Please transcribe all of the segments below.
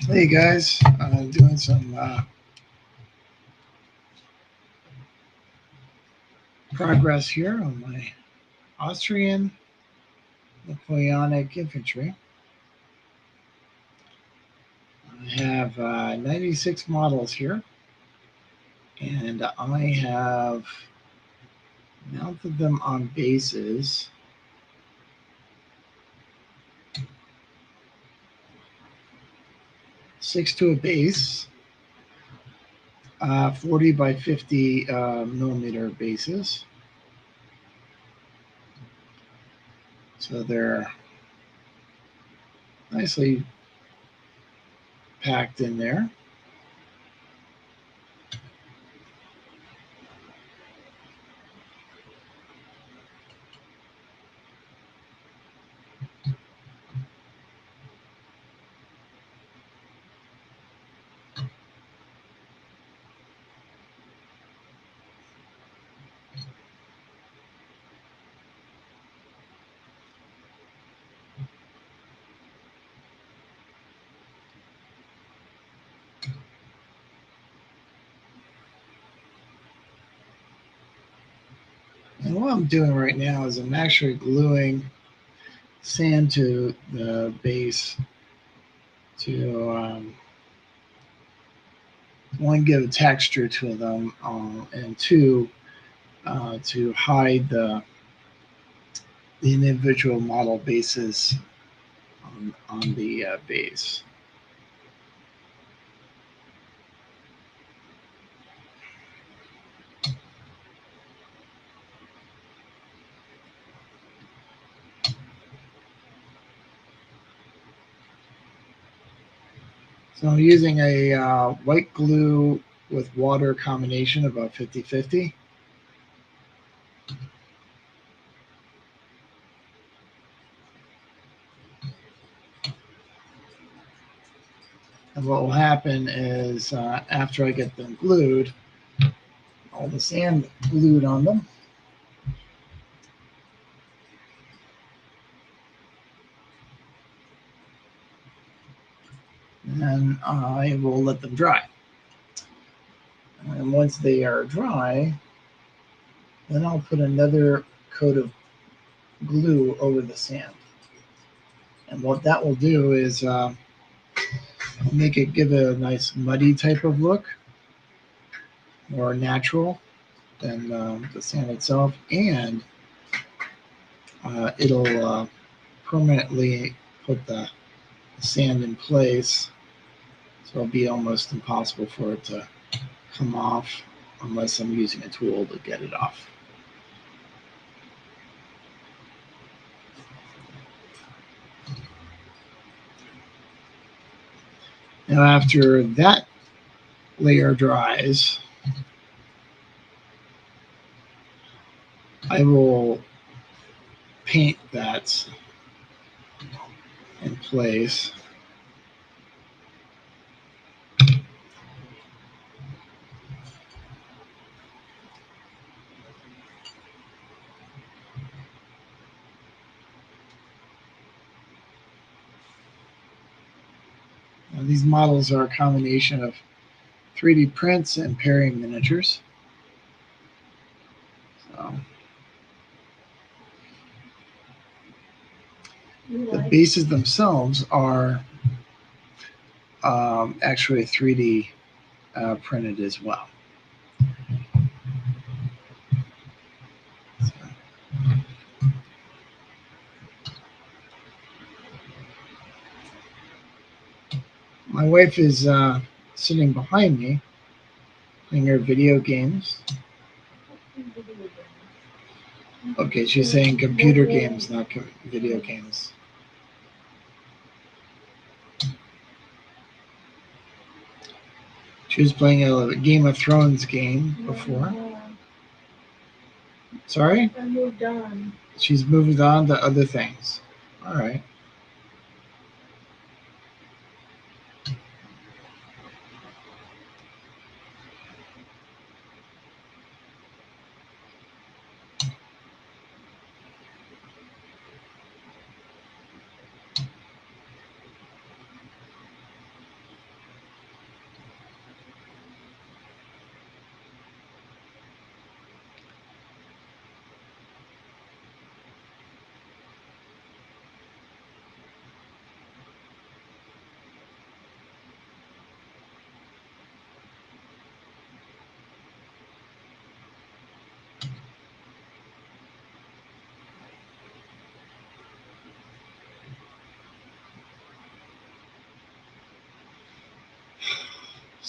Hey guys, doing some progress here on my Austrian Napoleonic infantry. I have 96 models here, and I have mounted them on bases. Six to a base, 40 by 50 millimeter bases. So they're nicely packed in there. And what I'm doing right now is I'm actually gluing sand to the base to one, give a texture to them, and two, to hide the individual model bases on the base. So I'm using a white glue with water combination about 50-50. And what will happen is after I get them glued, all the sand glued on them, and I will let them dry. And once they are dry, then I'll put another coat of glue over the sand. And what that will do is make it give a nice muddy type of look, more natural than the sand itself, and it'll permanently put the sand in place, so it'll be almost impossible for it to come off unless I'm using a tool to get it off. Now after that layer dries, I will paint that in place. Now, these models are a combination of 3D prints and pairing miniatures. So, the bases themselves are actually 3D printed as well. So, my wife is sitting behind me playing her video games. Okay, she's saying computer games, not video games. She was playing a Game of Thrones game before. Sorry? I moved on. She's moved on to other things. All right.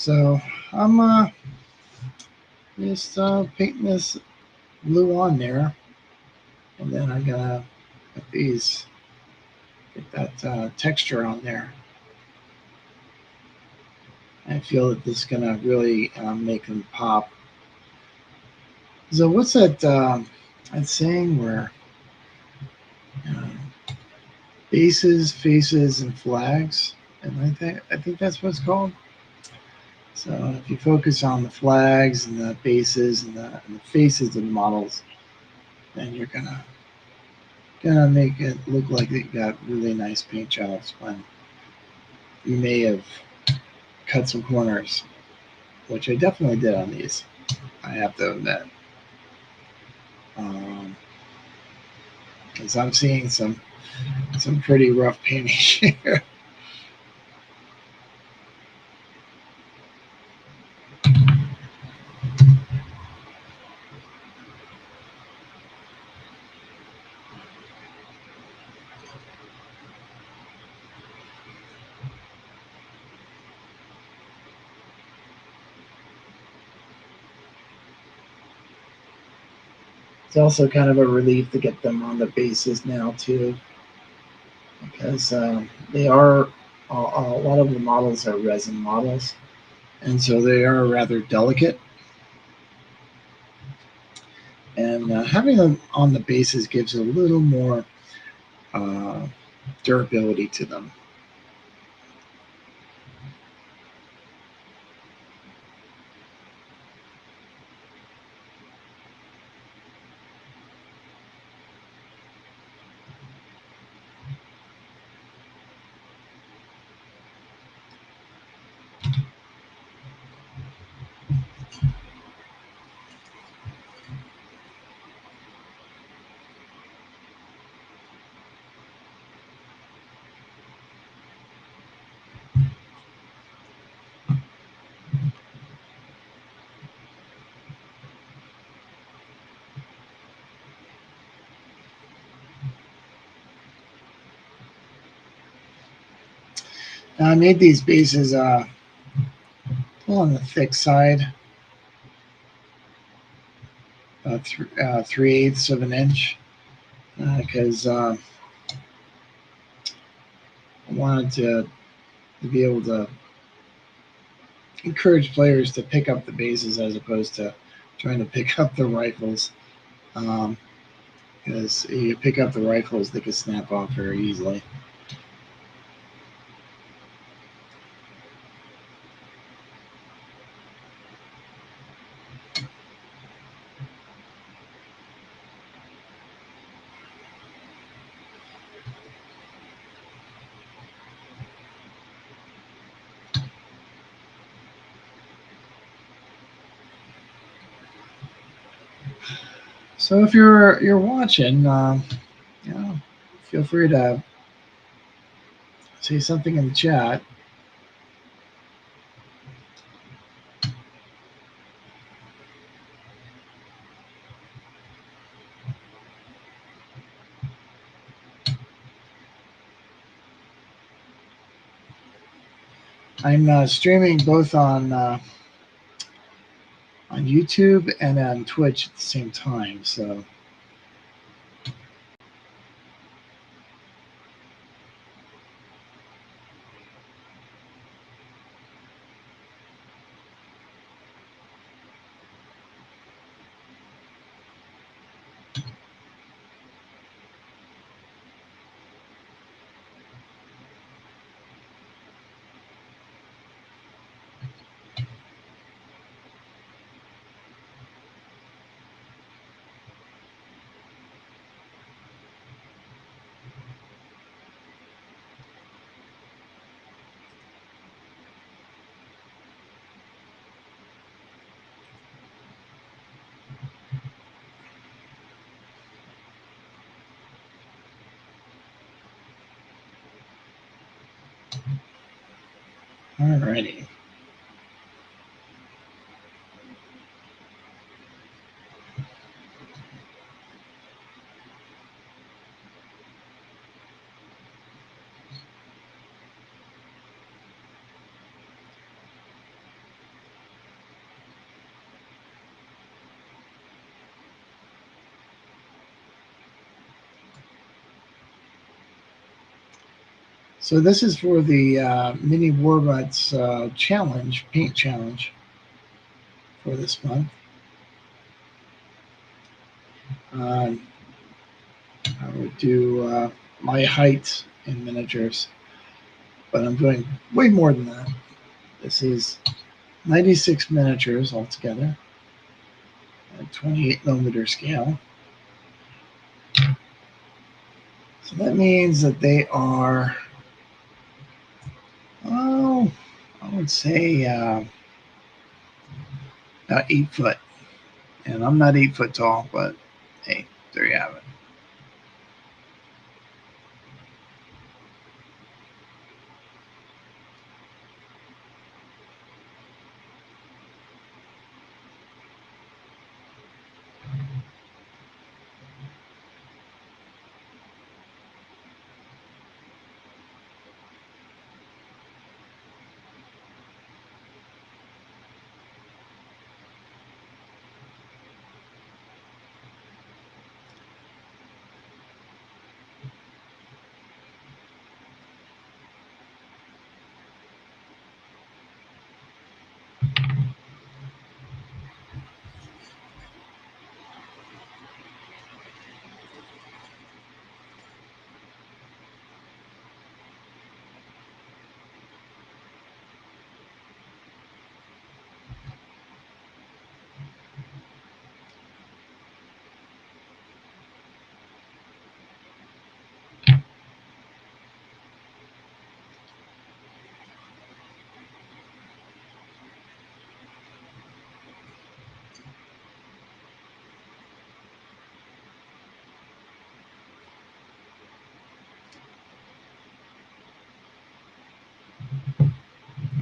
So I'm just painting this blue on there, and then I'm gonna put these, get that texture on there. I feel that this is gonna really make them pop. So what's that saying where bases, faces, and flags? And I think that's what it's called. So if you focus on the flags and the bases and the faces of the models, then you're gonna make it look like you got really nice paint jobs when you may have cut some corners, which I definitely did on these. I have to admit, because I'm seeing some pretty rough painting here. It's also kind of a relief to get them on the bases now too, because they are a lot of the models are resin models, and so they are rather delicate. And having them on the bases gives a little more uh, durability to them. Now, I made these bases on the thick side, 3/8 of an inch, because I wanted to be able to encourage players to pick up the bases as opposed to trying to pick up the rifles. Because you pick up the rifles, they can snap off very easily. So if you're watching, you know, feel free to say something in the chat. I'm streaming both on YouTube and on Twitch at the same time. So alrighty. So this is for the mini Warmutt's challenge, paint challenge for this month. I would do my height in miniatures, but I'm doing way more than that. This is 96 miniatures altogether at 28 millimeter scale. So that means that they are, oh, I would say about 8 foot. And I'm not 8 foot tall, but hey, there you have it.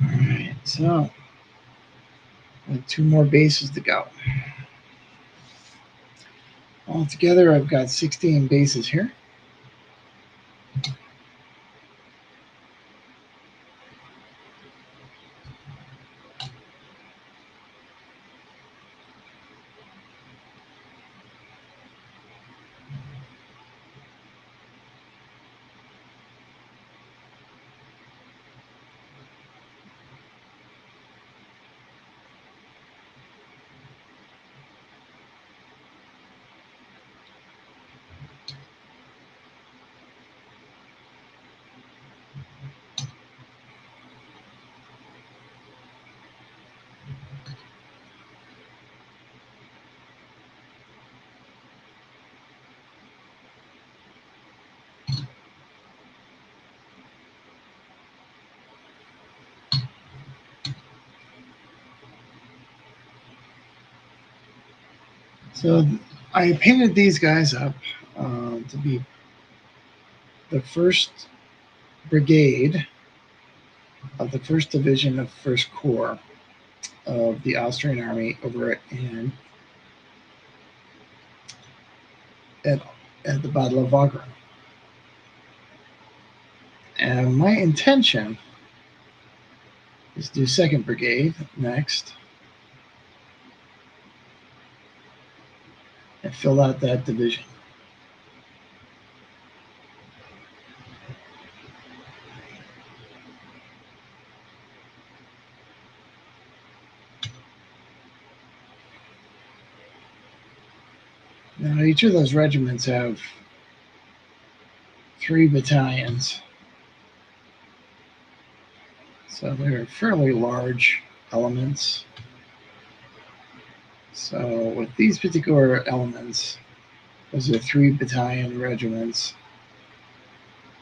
All right, so with 2 more bases to go. Altogether, I've got 16 bases here. So I painted these guys up to be the first brigade of the first division of First Corps of the Austrian Army over at, at the Battle of Wagram. And my intention is to do 2nd Brigade next and fill out that division. Now, each of those regiments have 3 battalions, so they're fairly large elements. So with these particular elements, those are 3 battalion regiments.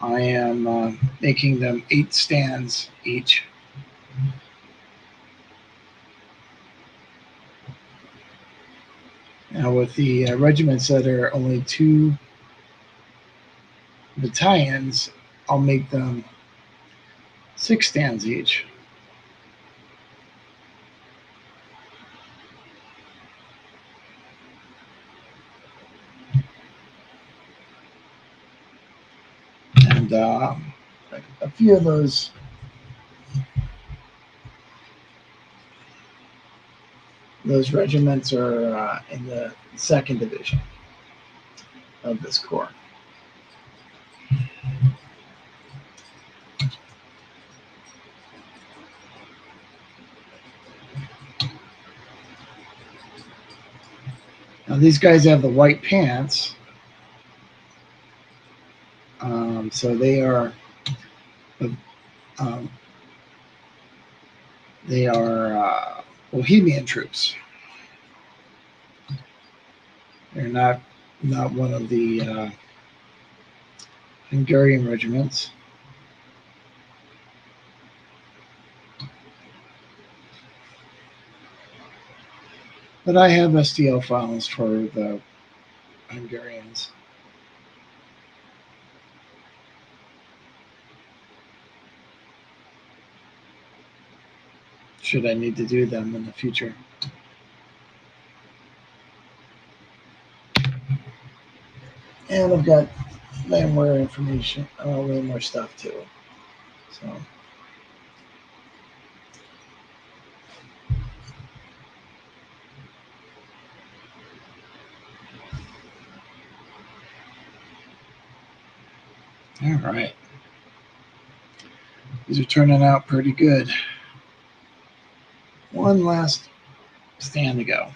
I am making them 8 stands each. Now with the regiments that are only 2 battalions, I'll make them 6 stands each. And a few of those regiments are in the 2nd division of this corps. These guys have the white pants, so um, they are Bohemian troops. They're not one of the Hungarian regiments. But I have STL files for the Hungarians. Should I need to do them in the future. And I've got landware information, landware stuff too. So. All right. These are turning out pretty good. One last stand to go.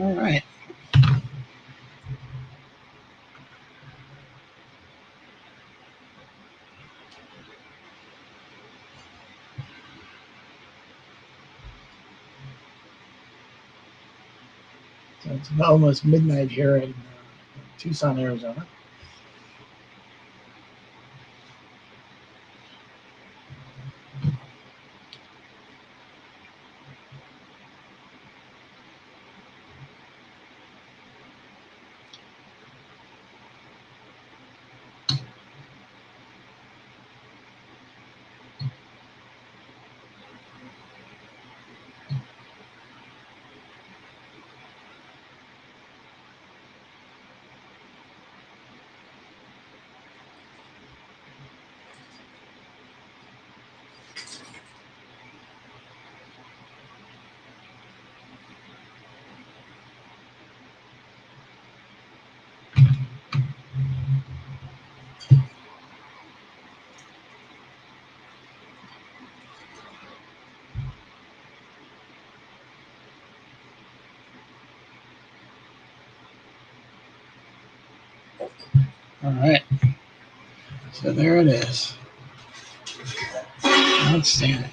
All right. So it's almost midnight here in Tucson, Arizona. All right. So there it is. Outstanding.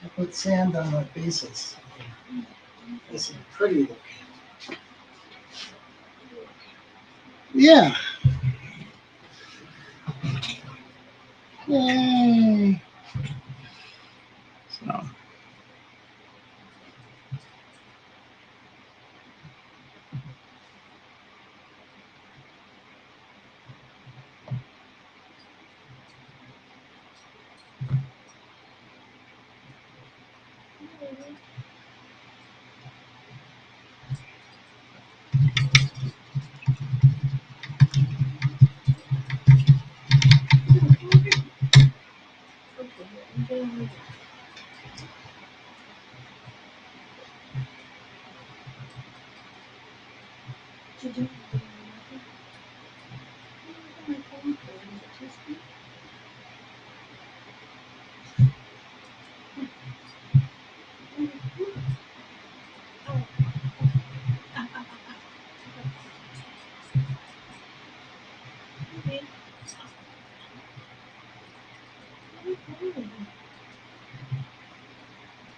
I put sand on the bases. This is pretty looking. Yeah. Yay. So.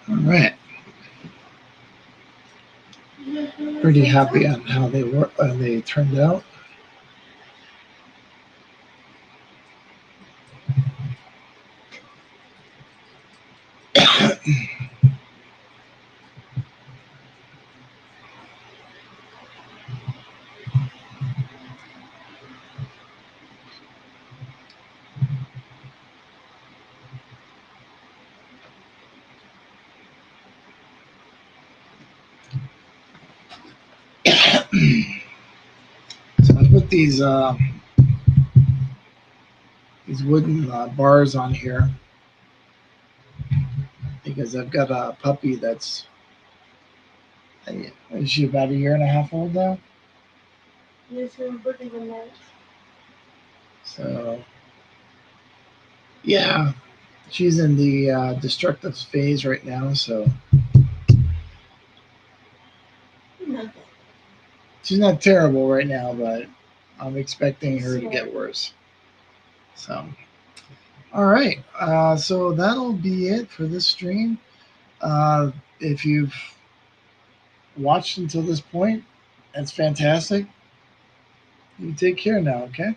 All right. Pretty happy on how they turned out. So I put these wooden bars on here because I've got a puppy that's is she about 1.5 years old now? So yeah, she's in the destructive phase right now. So she's not terrible right now, but I'm expecting her to get worse. So all right, so that'll be it for this stream. If you've watched until this point, that's fantastic. You take care now, okay?